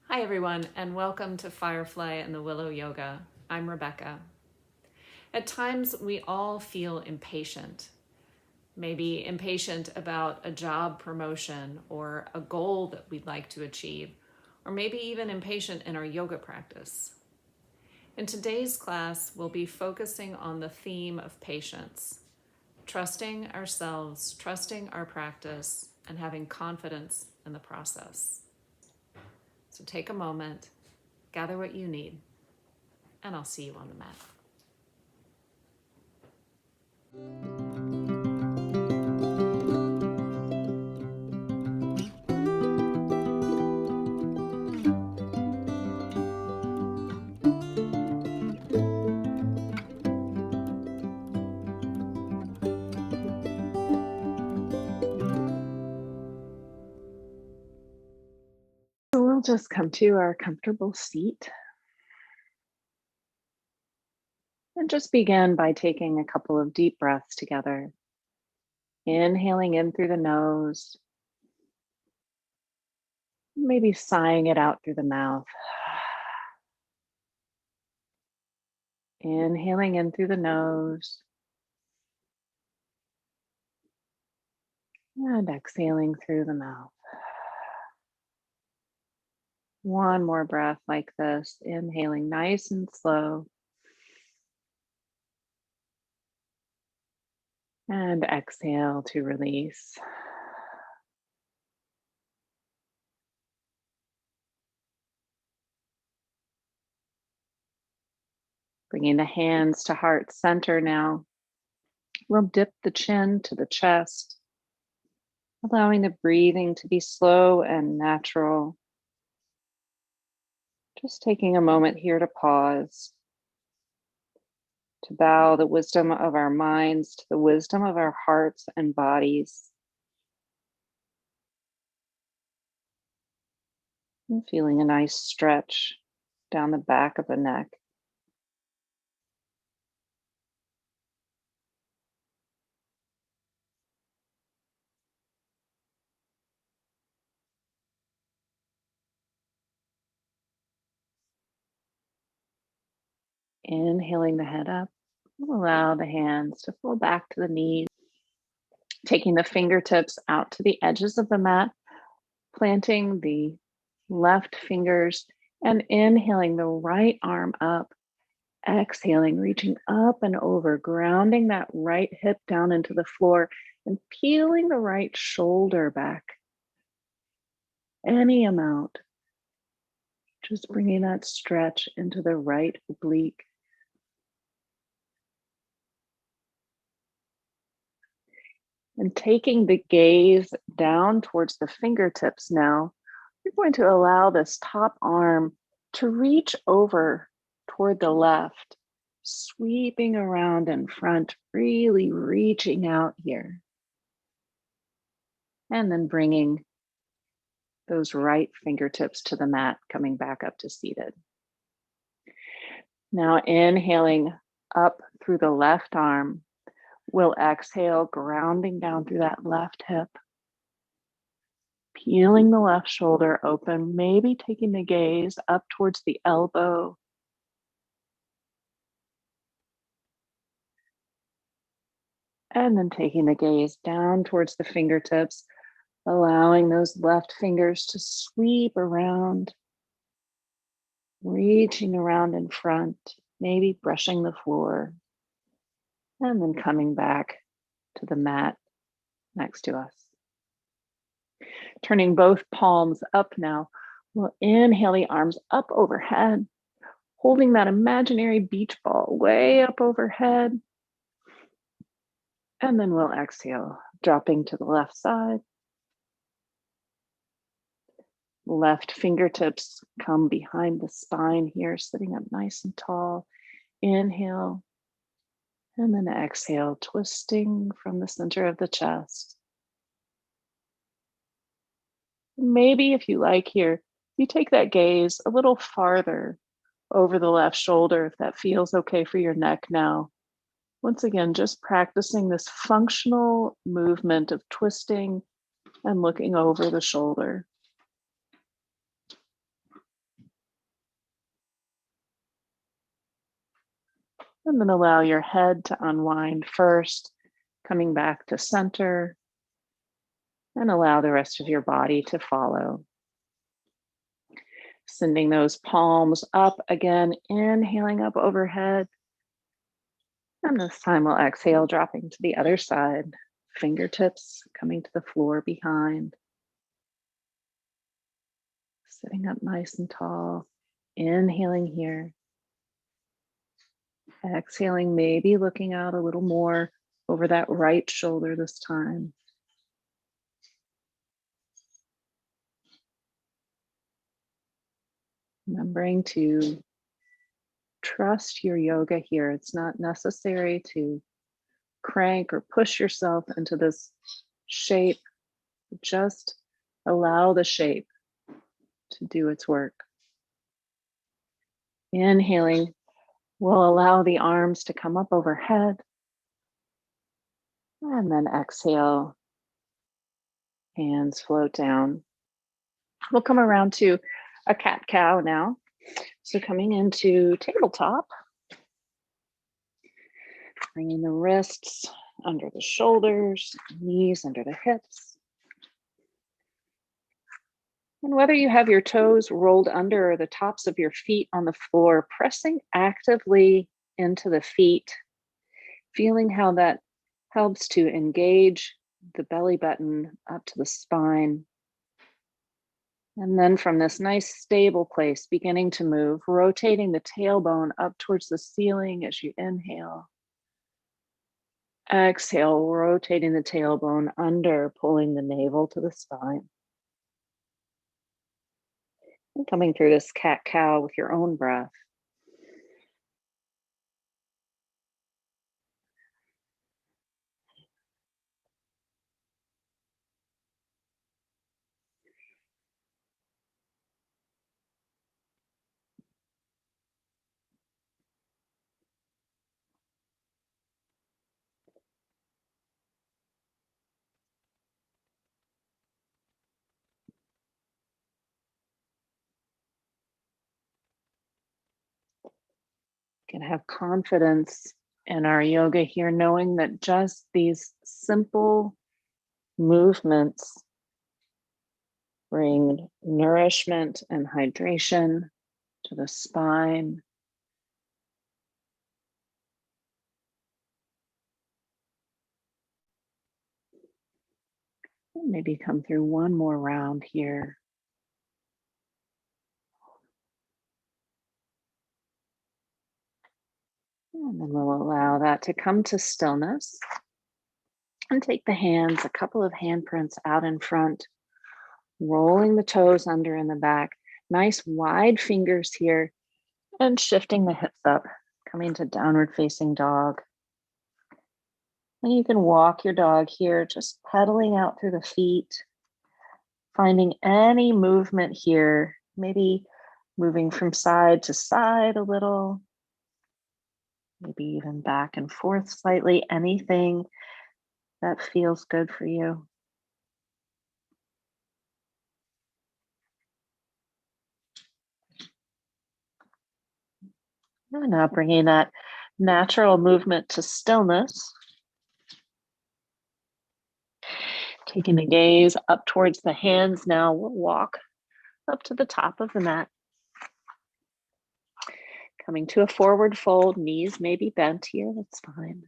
Hi, everyone, and welcome to Firefly and the Willow Yoga. I'm Rebecca. At times, we all feel impatient. Maybe impatient about a job promotion or a goal that we'd like to achieve, or maybe even impatient in our yoga practice. In today's class, we'll be focusing on the theme of patience, trusting ourselves, trusting our practice, and having confidence in the process. So take a moment, gather what you need, and I'll see you on the mat. So we'll just come to our comfortable seat and just begin by taking a couple of deep breaths together. Inhaling in through the nose, maybe sighing it out through the mouth. Inhaling in through the nose and exhaling through the mouth. One more breath like this, inhaling nice and slow. And exhale to release. Bringing the hands to heart center now. We'll dip the chin to the chest, allowing the breathing to be slow and natural. Just taking a moment here to pause, to bow the wisdom of our minds to the wisdom of our hearts and bodies. And feeling a nice stretch down the back of the neck. Inhaling the head up. Allow the hands to fall back to the knees, taking the fingertips out to the edges of the mat, planting the left fingers and inhaling the right arm up. Exhaling, reaching up and over, grounding that right hip down into the floor and peeling the right shoulder back. Any amount. Just bringing that stretch into the right oblique. And taking the gaze down towards the fingertips now, you're going to allow this top arm to reach over toward the left, sweeping around in front, really reaching out here. And then bringing those right fingertips to the mat, coming back up to seated. Now inhaling up through the left arm, we'll exhale, grounding down through that left hip, peeling the left shoulder open, maybe taking the gaze up towards the elbow. And then taking the gaze down towards the fingertips, allowing those left fingers to sweep around, reaching around in front, maybe brushing the floor, and then coming back to the mat next to us. Turning both palms up now, we'll inhale the arms up overhead, holding that imaginary beach ball way up overhead. And then we'll exhale, dropping to the left side. Left fingertips come behind the spine here, sitting up nice and tall. Inhale, and then exhale, twisting from the center of the chest. Maybe if you like here, you take that gaze a little farther over the left shoulder if that feels okay for your neck now. Once again, just practicing this functional movement of twisting and looking over the shoulder. And then allow your head to unwind first, coming back to center, and allow the rest of your body to follow. Sending those palms up again, inhaling up overhead. And this time we'll exhale, dropping to the other side. Fingertips coming to the floor behind. Sitting up nice and tall. Inhaling here. Exhaling, maybe looking out a little more over that right shoulder this time. Remembering to trust your yoga here. It's not necessary to crank or push yourself into this shape. Just allow the shape to do its work. Inhaling will allow the arms to come up overhead. And then exhale, hands float down. We'll come around to a cat-cow now. So coming into tabletop, bringing the wrists under the shoulders, knees under the hips. And whether you have your toes rolled under or the tops of your feet on the floor, pressing actively into the feet, feeling how that helps to engage the belly button up to the spine. And then from this nice stable place, beginning to move, rotating the tailbone up towards the ceiling as you inhale. Exhale, rotating the tailbone under, pulling the navel to the spine. And coming through this cat-cow with your own breath. Can have confidence in our yoga here, knowing that just these simple movements bring nourishment and hydration to the spine. Maybe come through one more round here. And then we'll allow that to come to stillness. And take the hands, a couple of handprints out in front, rolling the toes under in the back. Nice wide fingers here, and shifting the hips up, coming to downward facing dog. And you can walk your dog here, just pedaling out through the feet, finding any movement here, maybe moving from side to side a little, maybe even back and forth slightly, anything that feels good for you. And now bringing that natural movement to stillness. Taking the gaze up towards the hands now, we'll walk up to the top of the mat. Coming to a forward fold, knees may be bent here, that's fine.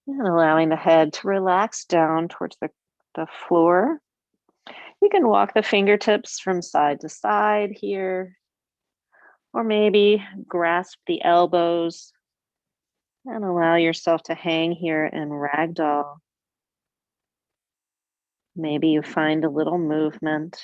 And allowing the head to relax down towards the floor. You can walk the fingertips from side to side here, or maybe grasp the elbows and allow yourself to hang here in ragdoll. Maybe you find a little movement.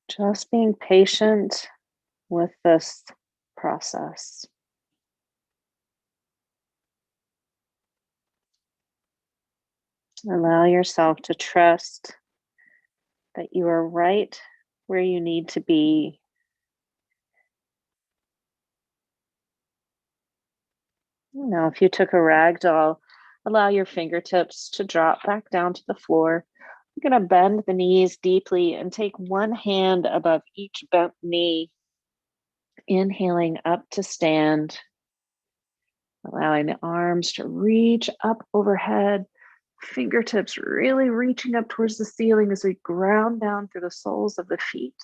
Just being patient with this process. Allow yourself to trust that you are right where you need to be. Now, if you took a rag doll, allow your fingertips to drop back down to the floor, You're going to bend the knees deeply and take one hand above each bent knee, inhaling up to stand, allowing the arms to reach up overhead, fingertips really reaching up towards the ceiling as we ground down through the soles of the feet.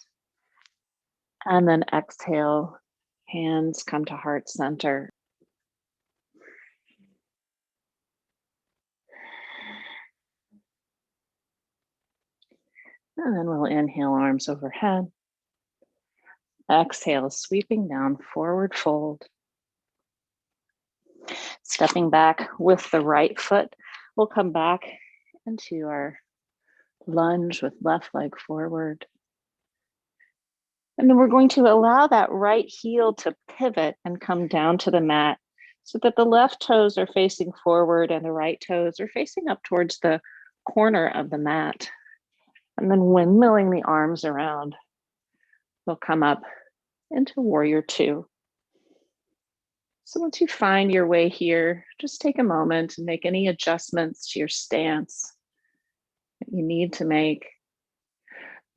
And then exhale, hands come to heart center. And then we'll inhale, arms overhead. Exhale, sweeping down, forward fold. Stepping back with the right foot, we'll come back into our lunge with left leg forward. And then we're going to allow that right heel to pivot and come down to the mat so that the left toes are facing forward and the right toes are facing up towards the corner of the mat. And then windmilling the arms around, we'll come up into warrior two. So once you find your way here, just take a moment and make any adjustments to your stance that you need to make.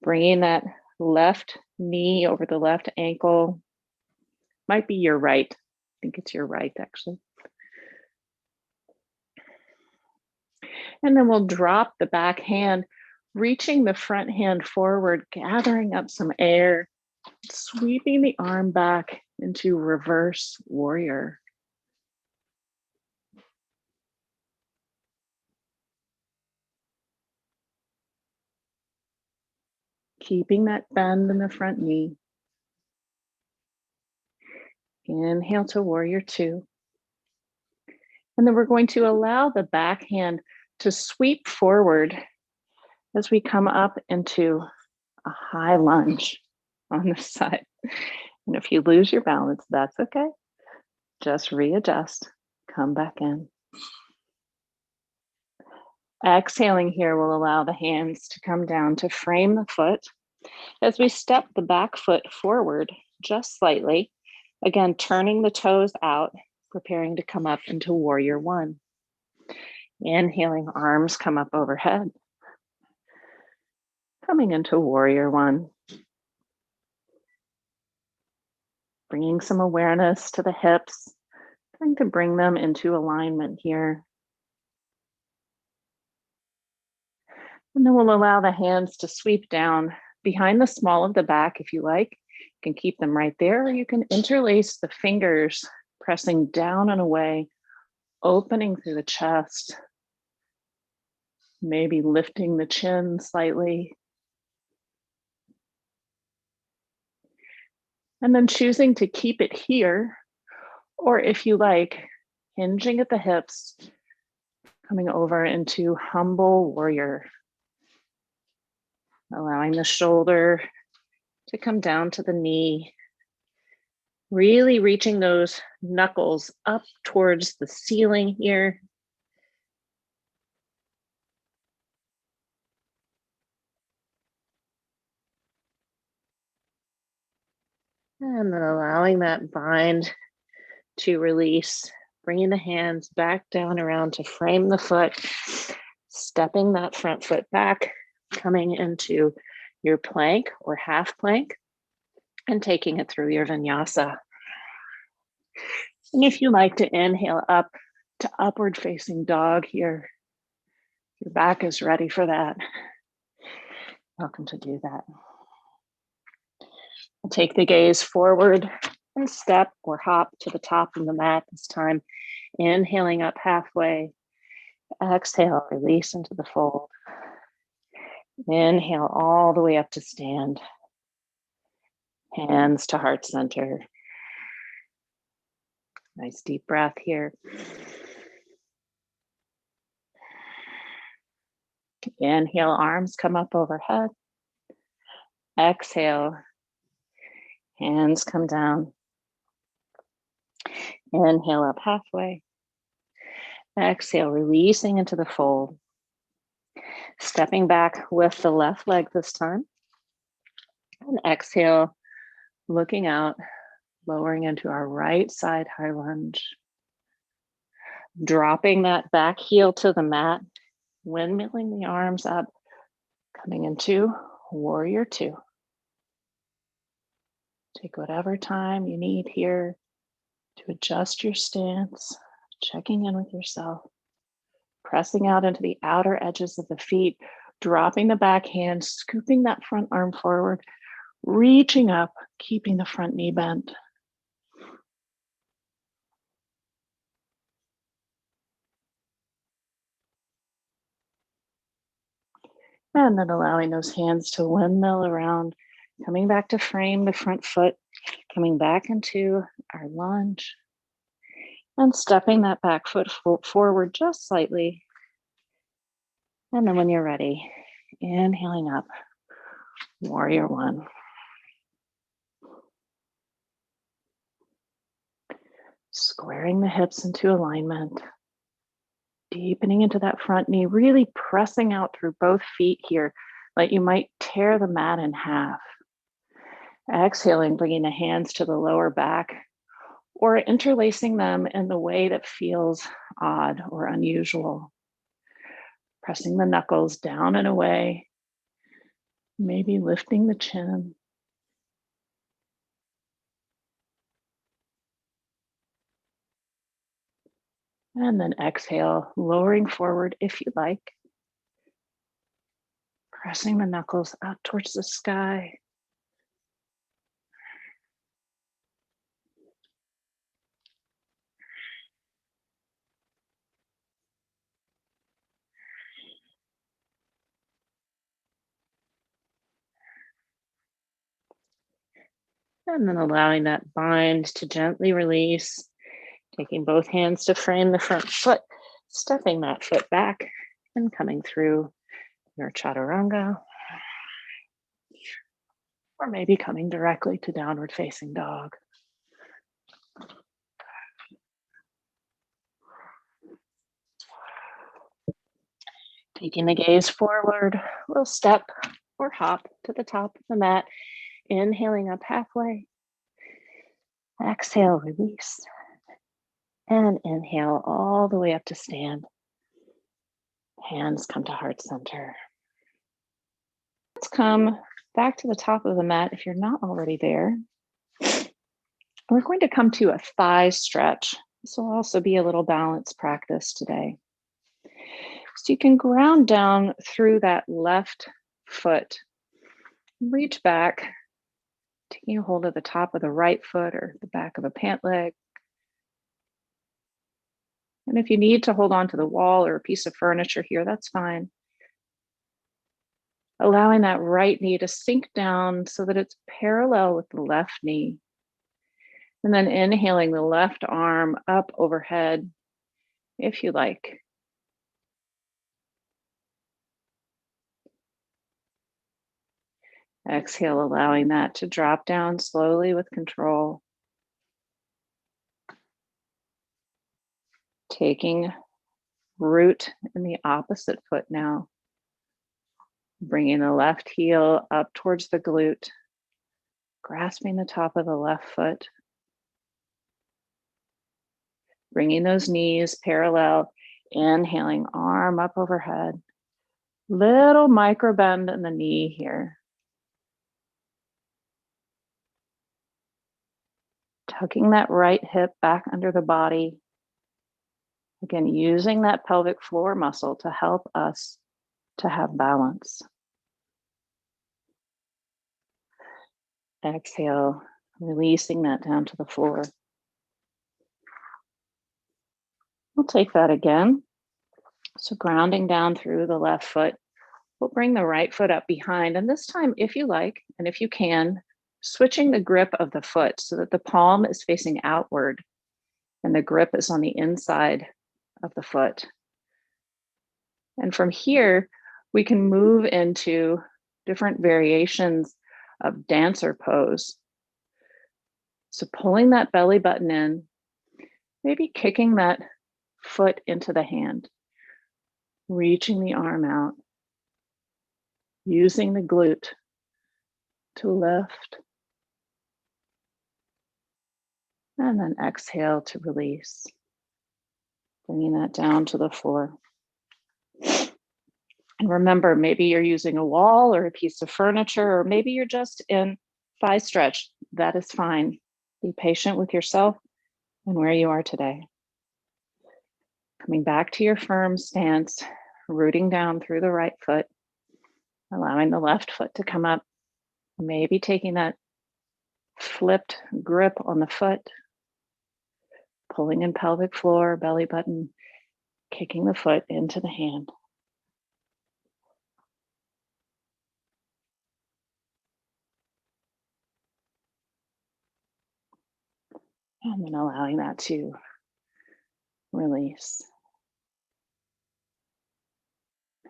Bringing that left knee over the left ankle. Might be your right. I think it's your right, actually. And then we'll drop the back hand, reaching the front hand forward, gathering up some air, sweeping the arm back into reverse warrior. Keeping that bend in the front knee. Inhale to warrior two. And then we're going to allow the back hand to sweep forward as we come up into a high lunge on this side. And if you lose your balance, that's okay. Just readjust, come back in. Exhaling here will allow the hands to come down to frame the foot as we step the back foot forward just slightly. Again, turning the toes out, preparing to come up into warrior one. Inhaling, arms come up overhead. Coming into warrior one. Bringing some awareness to the hips, trying to bring them into alignment here. And then we'll allow the hands to sweep down behind the small of the back if you like. You can keep them right there, or you can interlace the fingers, pressing down and away, opening through the chest, maybe lifting the chin slightly. And then choosing to keep it here, or if you like, hinging at the hips, coming over into humble warrior. Allowing the shoulder to come down to the knee. Really reaching those knuckles up towards the ceiling here. And then allowing that bind to release, bringing the hands back down around to frame the foot, stepping that front foot back, coming into your plank or half plank, and taking it through your vinyasa. And if you like to inhale up to upward facing dog here, your back is ready for that. Welcome to do that. Take the gaze forward and step or hop to the top of the mat this time. Inhaling up halfway. Exhale, release into the fold. Inhale all the way up to stand. Hands to heart center. Nice deep breath here. Inhale, arms come up overhead. Exhale, hands come down. Inhale up halfway. Exhale, releasing into the fold. Stepping back with the left leg this time. And exhale, looking out, lowering into our right side high lunge. Dropping that back heel to the mat, windmilling the arms up, Coming into warrior two. Take whatever time you need here to adjust your stance, checking in with yourself, pressing out into the outer edges of the feet, dropping the back hand, scooping that front arm forward, reaching up, keeping the front knee bent. And then allowing those hands to windmill around, coming back to frame the front foot, coming back into our lunge, and stepping that back foot forward just slightly. And then when you're ready, inhaling up, warrior one. Squaring the hips into alignment, deepening into that front knee, really pressing out through both feet here, like you might tear the mat in half. Exhaling, bringing the hands to the lower back or interlacing them in the way that feels odd or unusual. Pressing the knuckles down and away, maybe lifting the chin. And then exhale, lowering forward if you like. Pressing the knuckles up towards the sky. And then allowing that bind to gently release, taking both hands to frame the front foot, stepping that foot back and coming through your chaturanga, or maybe coming directly to downward facing dog. Taking the gaze forward, we'll step or hop to the top of the mat, inhaling up halfway. Exhale, release. And inhale all the way up to stand. Hands come to heart center. Let's come back to the top of the mat if you're not already there. We're going to come to a thigh stretch. This will also be a little balance practice today. So you can ground down through that left foot. Reach back, taking a hold of the top of the right foot or the back of a pant leg. And if you need to hold on to the wall or a piece of furniture here, that's fine. Allowing that right knee to sink down so that it's parallel with the left knee. And then inhaling the left arm up overhead, if you like. Exhale, allowing that to drop down slowly with control. Taking root in the opposite foot now. Bringing the left heel up towards the glute. Grasping the top of the left foot. Bringing those knees parallel. Inhaling, arm up overhead. Little micro bend in the knee here. Tucking that right hip back under the body. Again, using that pelvic floor muscle to help us to have balance. Exhale, releasing that down to the floor. We'll take that again. So grounding down through the left foot. We'll bring the right foot up behind. And this time, if you like, and if you can, switching the grip of the foot so that the palm is facing outward and the grip is on the inside of the foot. And from here, we can move into different variations of dancer pose. So pulling that belly button in, maybe kicking that foot into the hand, reaching the arm out, using the glute to lift, and then exhale to release, bringing that down to the floor. And remember, maybe you're using a wall or a piece of furniture, or maybe you're just in thigh stretch. That is fine. Be patient with yourself and where you are today. Coming back to your firm stance, rooting down through the right foot, allowing the left foot to come up, maybe taking that flipped grip on the foot, pulling in pelvic floor, belly button, kicking the foot into the hand. And then allowing that to release.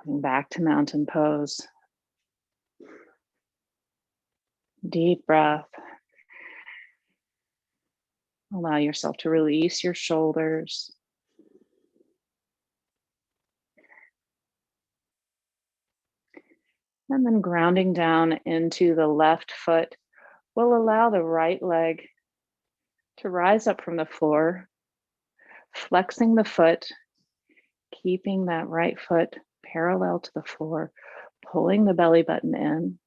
Coming back to mountain pose. Deep breath. Allow yourself to release your shoulders. And then grounding down into the left foot will allow the right leg to rise up from the floor, flexing the foot, keeping that right foot parallel to the floor, pulling the belly button in.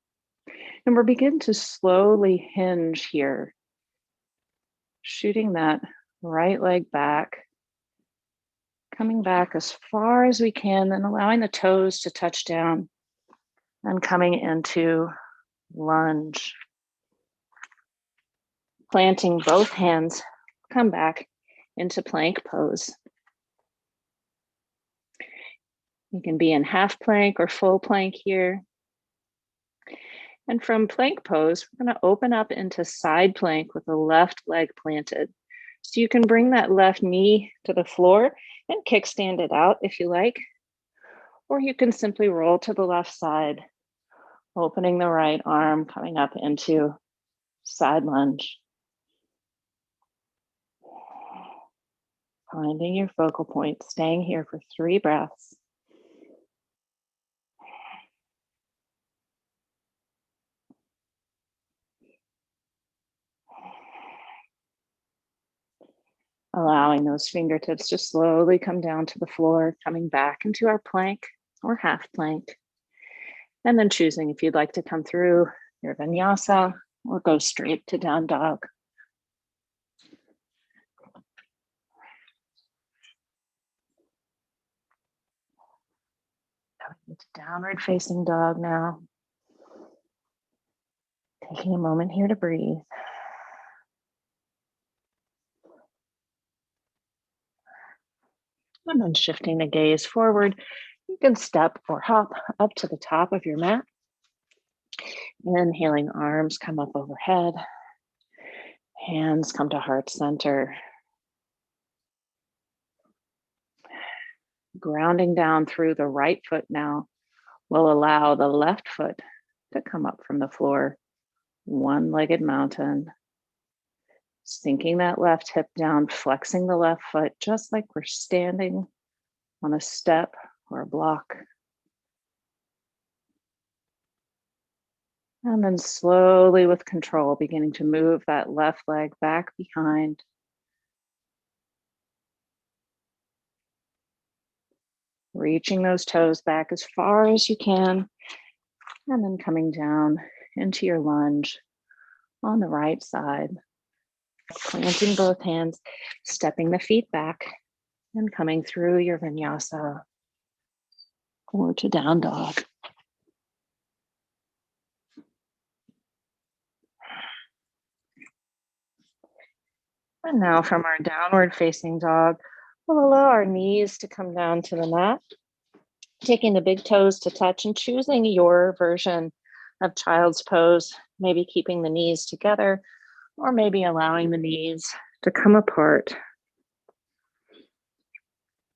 And we're beginning to slowly hinge here, shooting that right leg back, coming back as far as we can, and allowing the toes to touch down and coming into lunge. Planting both hands, come back into plank pose. You can be in half plank or full plank here. And from plank pose, we're going to open up into side plank with the left leg planted. So you can bring that left knee to the floor and kickstand it out if you like. Or you can simply roll to the left side, opening the right arm, coming up into side lunge. Finding your focal point, staying here for 3 breaths. Allowing those fingertips to slowly come down to the floor, coming back into our plank or half plank. And then choosing if you'd like to come through your vinyasa or go straight to down dog. Coming into downward facing dog now. Taking a moment here to breathe. And then shifting the gaze forward, you can step or hop up to the top of your mat. Inhaling, arms come up overhead. Hands come to heart center. Grounding down through the right foot now will allow the left foot to come up from the floor. One-legged mountain. Sinking that left hip down, flexing the left foot, just like we're standing on a step or a block. And then slowly with control, beginning to move that left leg back behind. Reaching those toes back as far as you can. And then coming down into your lunge on the right side. Planting both hands, stepping the feet back, and coming through your vinyasa or to down dog. And now from our downward facing dog, we'll allow our knees to come down to the mat, taking the big toes to touch and choosing your version of child's pose, maybe keeping the knees together or maybe allowing the knees to come apart.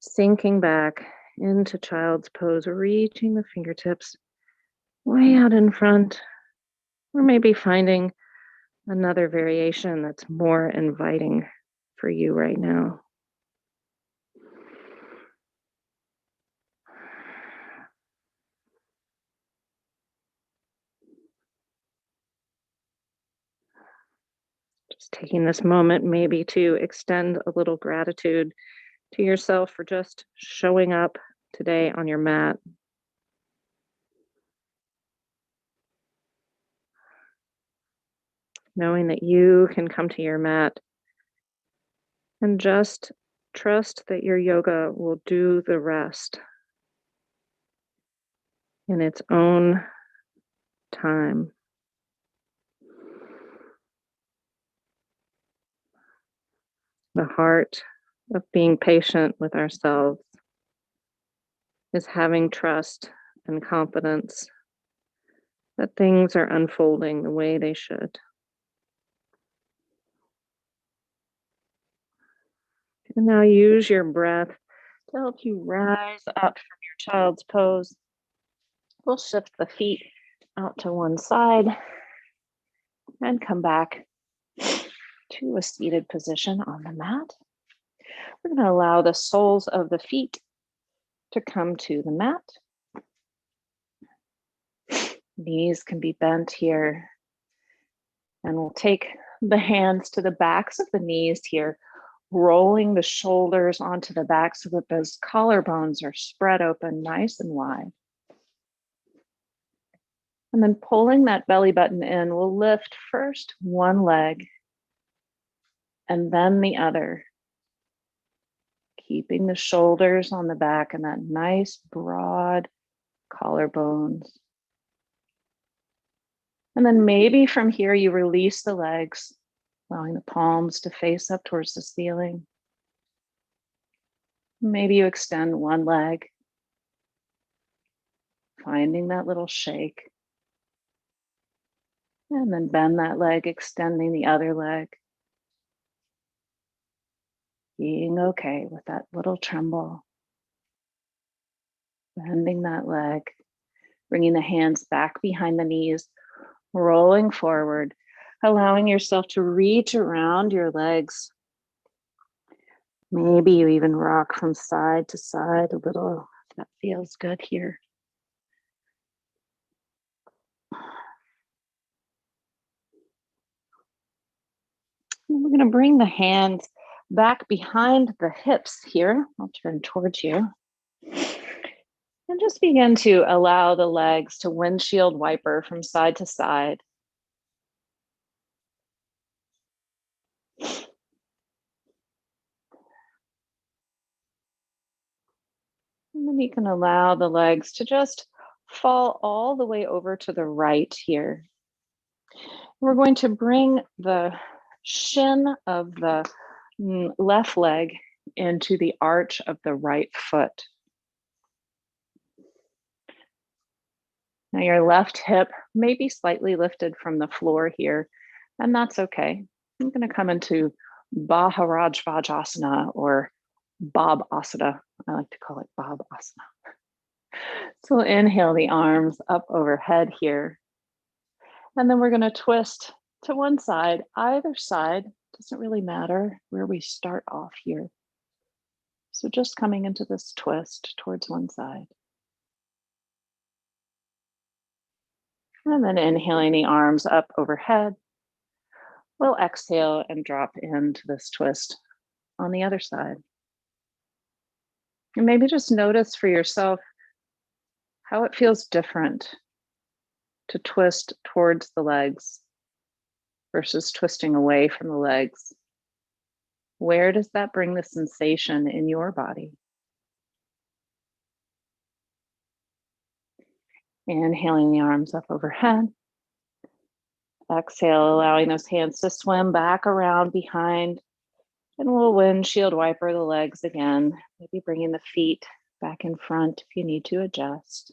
Sinking back into child's pose, reaching the fingertips way out in front, or maybe finding another variation that's more inviting for you right now. Just taking this moment maybe to extend a little gratitude to yourself for just showing up today on your mat. knowing that you can come to your mat and just trust that your yoga will do the rest in its own time. The heart of being patient with ourselves is having trust and confidence that things are unfolding the way they should. And now use your breath to help you rise up from your child's pose. We'll shift the feet out to one side and come back to a seated position on the mat. We're going to allow the soles of the feet to come to the mat. Knees can be bent here. And we'll take the hands to the backs of the knees here, rolling the shoulders onto the back so that those collarbones are spread open nice and wide. And then pulling that belly button in, we'll lift first one leg and then the other, keeping the shoulders on the back and that nice broad collarbones. And then maybe from here you release the legs, allowing the palms to face up towards the ceiling. Maybe you extend one leg, finding that little shake. And then bend that leg, extending the other leg. Being okay with that little tremble. Bending that leg, bringing the hands back behind the knees, rolling forward, allowing yourself to reach around your legs. Maybe you even rock from side to side a little. That feels good here. And we're going to bring the hands back behind the hips here. I'll turn towards you. And just begin to allow the legs to windshield wiper from side to side. And then you can allow the legs to just fall all the way over to the right here. We're going to bring the shin of the left leg into the arch of the right foot. Now your left hip may be slightly lifted from the floor here, and that's okay. I'm going to come into Bhajarajvajasana or Bob Asana. I like to call it Bob Asana. So inhale the arms up overhead here. And then we're going to twist to one side. Either side, doesn't really matter where we start off here. So just coming into this twist towards one side. And then inhaling the arms up overhead. We'll exhale and drop into this twist on the other side. And maybe just notice for yourself how it feels different to twist towards the legs versus twisting away from the legs. Where does that bring the sensation in your body? Inhaling the arms up overhead. Exhale, allowing those hands to swim back around behind. And we'll windshield wiper the legs again. Maybe bringing the feet back in front if you need to adjust.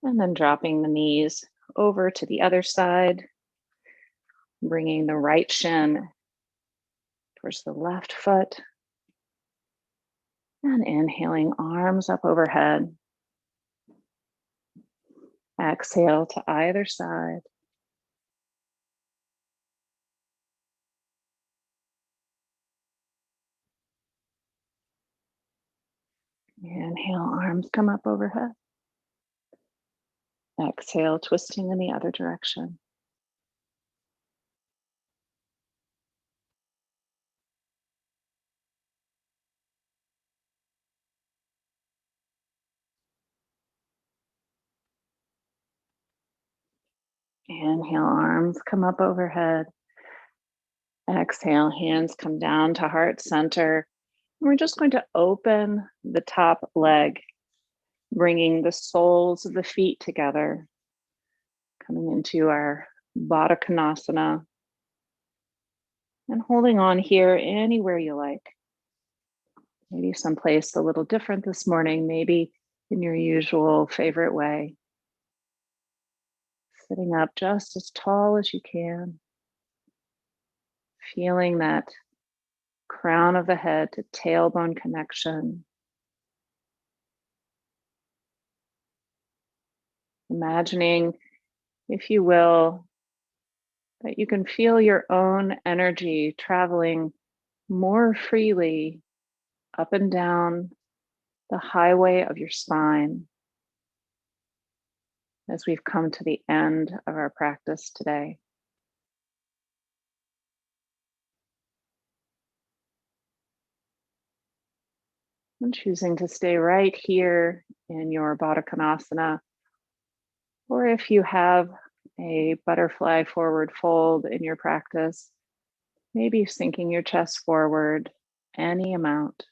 And then dropping the knees over to the other side. Bringing the right shin towards the left foot. And inhaling, arms up overhead. Exhale to either side. Inhale, arms come up overhead. Exhale, twisting in the other direction. Inhale, arms come up overhead. Exhale, hands come down to heart center. And we're just going to open the top leg, bringing the soles of the feet together, coming into our Baddha Konasana, and holding on here anywhere you like. Maybe someplace a little different this morning, maybe in your usual favorite way. Sitting up just as tall as you can, feeling that crown of the head to tailbone connection. Imagining, if you will, that you can feel your own energy traveling more freely up and down the highway of your spine as we've come to the end of our practice today. And choosing to stay right here in your Baddha Konasana, or if you have a butterfly forward fold in your practice, maybe sinking your chest forward any amount.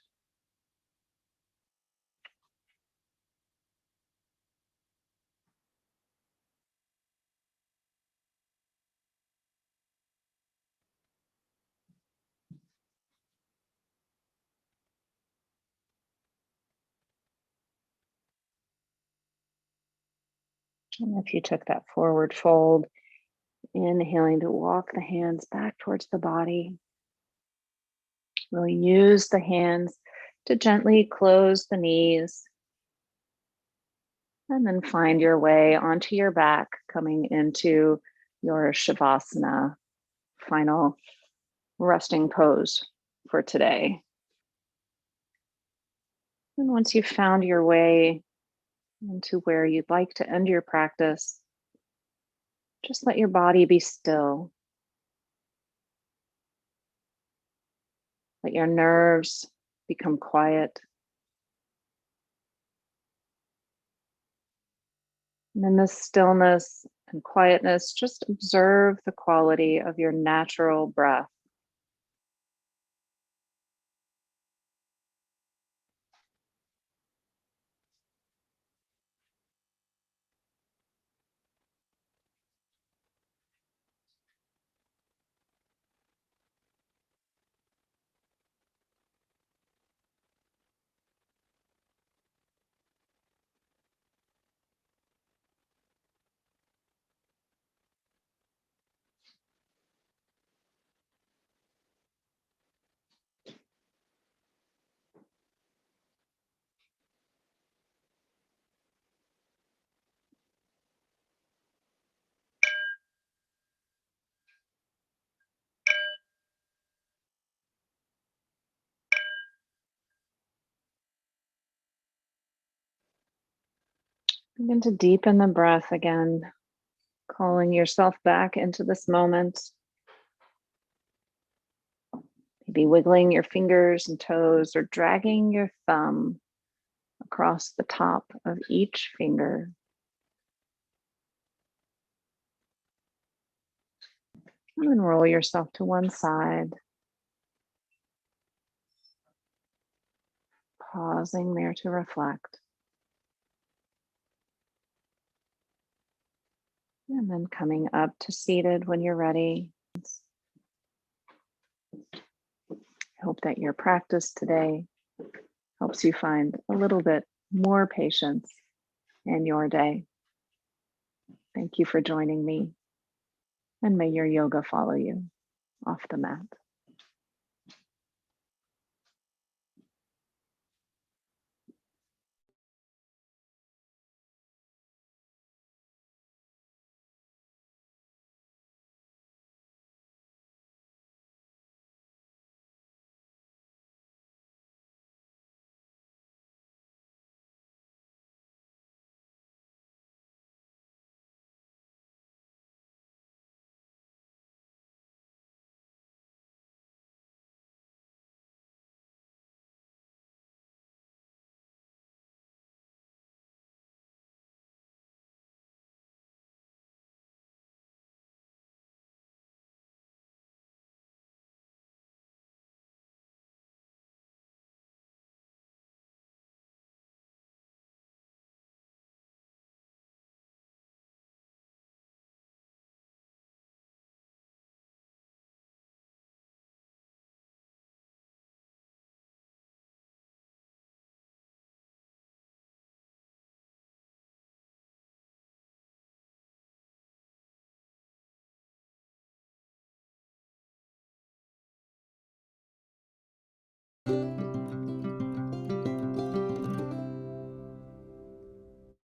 And if you took that forward fold, inhaling to walk the hands back towards the body, we'll use the hands to gently close the knees, and then find your way onto your back, coming into your Shavasana, final resting pose for today. And once you've found your way into where you'd like to end your practice, just let your body be still. Let your nerves become quiet. And in this stillness and quietness, just observe the quality of your natural breath. Begin to deepen the breath again, calling yourself back into this moment. Maybe wiggling your fingers and toes or dragging your thumb across the top of each finger. And then roll yourself to one side, pausing there to reflect. And then coming up to seated when you're ready. I hope that your practice today helps you find a little bit more patience in your day. Thank you for joining me, and may your yoga follow you off the mat.